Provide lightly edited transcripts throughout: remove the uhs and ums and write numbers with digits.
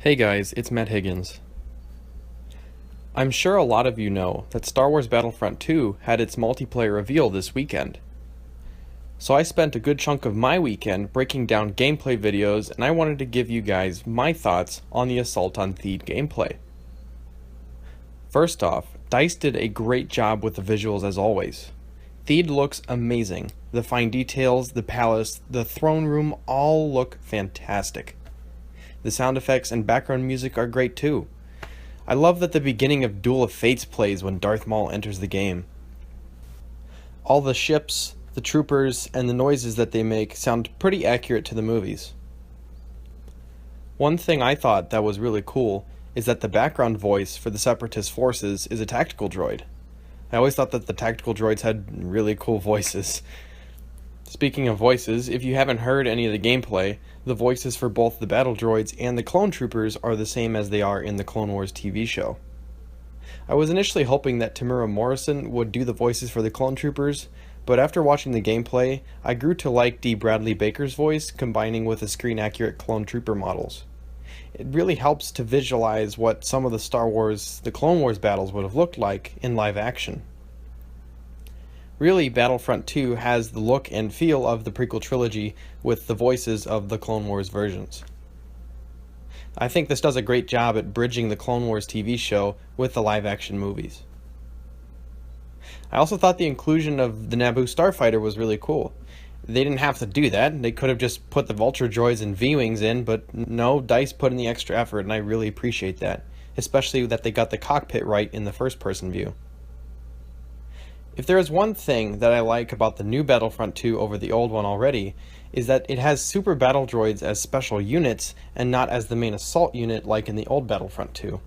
Hey guys, it's Matt Higgins. I'm sure a lot of you know that Star Wars Battlefront II had its multiplayer reveal this weekend. So I spent a good chunk of my weekend breaking down gameplay videos, and I wanted to give you guys my thoughts on the Assault on Theed gameplay. First off, DICE did a great job with the visuals as always. Theed looks amazing. The fine details, the palace, the throne room all look fantastic. The sound effects and background music are great too. I love that the beginning of Duel of Fates plays when Darth Maul enters the game. All the ships, the troopers, and the noises that they make sound pretty accurate to the movies. One thing I thought that was really cool is that the background voice for the Separatist forces is a tactical droid. I always thought that the tactical droids had really cool voices. Speaking of voices, if you haven't heard any of the gameplay, the voices for both the battle droids and the clone troopers are the same as they are in the Clone Wars TV show. I was initially hoping that Tamura Morrison would do the voices for the clone troopers, but after watching the gameplay, I grew to like D. Bradley Baker's voice combining with the screen-accurate clone trooper models. It really helps to visualize what some of the Clone Wars battles would have looked like in live action. Really, Battlefront 2 has the look and feel of the prequel trilogy with the voices of the Clone Wars versions. I think this does a great job at bridging the Clone Wars TV show with the live-action movies. I also thought the inclusion of the Naboo starfighter was really cool. They didn't have to do that. They could have just put the Vulture droids and V-Wings in, but no, DICE put in the extra effort, and I really appreciate that, especially that they got the cockpit right in the first-person view. If there is one thing that I like about the new Battlefront 2 over the old one already, is that it has super battle droids as special units and not as the main assault unit like in the old Battlefront 2.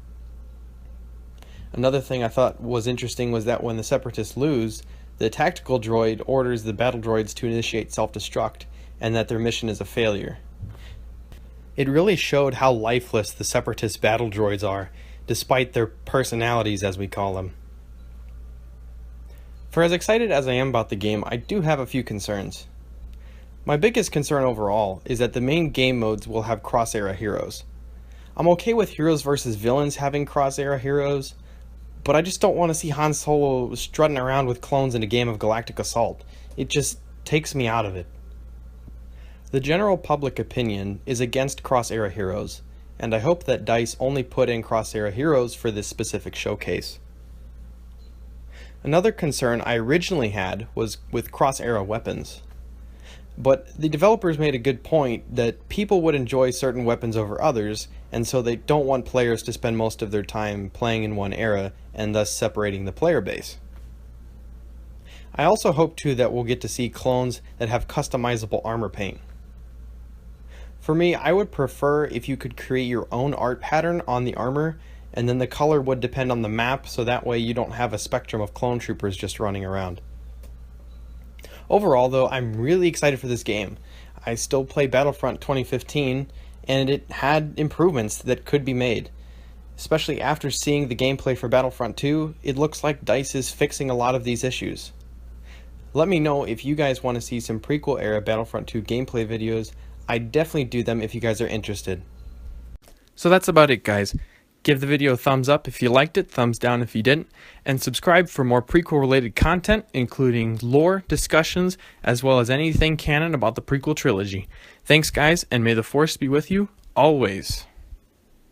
Another thing I thought was interesting was that when the Separatists lose, the tactical droid orders the battle droids to initiate self-destruct, and that their mission is a failure. It really showed how lifeless the Separatist battle droids are, despite their personalities as we call them. For as excited as I am about the game, I do have a few concerns. My biggest concern overall is that the main game modes will have cross-era heroes. I'm okay with heroes versus villains having cross-era heroes, but I just don't want to see Han Solo strutting around with clones in a game of Galactic Assault. It just takes me out of it. The general public opinion is against cross-era heroes, and I hope that DICE only put in cross-era heroes for this specific showcase. Another concern I originally had was with cross-era weapons. But the developers made a good point that people would enjoy certain weapons over others, and so they don't want players to spend most of their time playing in one era and thus separating the player base. I also hope too that we'll get to see clones that have customizable armor paint. For me, I would prefer if you could create your own art pattern on the armor, and then the color would depend on the map, so that way you don't have a spectrum of clone troopers just running around. Overall though, I'm really excited for this game. I still play Battlefront 2015, and it had improvements that could be made. Especially after seeing the gameplay for Battlefront 2, it looks like DICE is fixing a lot of these issues. Let me know if you guys want to see some prequel era Battlefront 2 gameplay videos. I'd definitely do them if you guys are interested. So that's about it, guys. Give the video a thumbs up if you liked it, thumbs down if you didn't, and subscribe for more prequel related content, including lore, discussions, as well as anything canon about the prequel trilogy. Thanks guys, and may the Force be with you, always.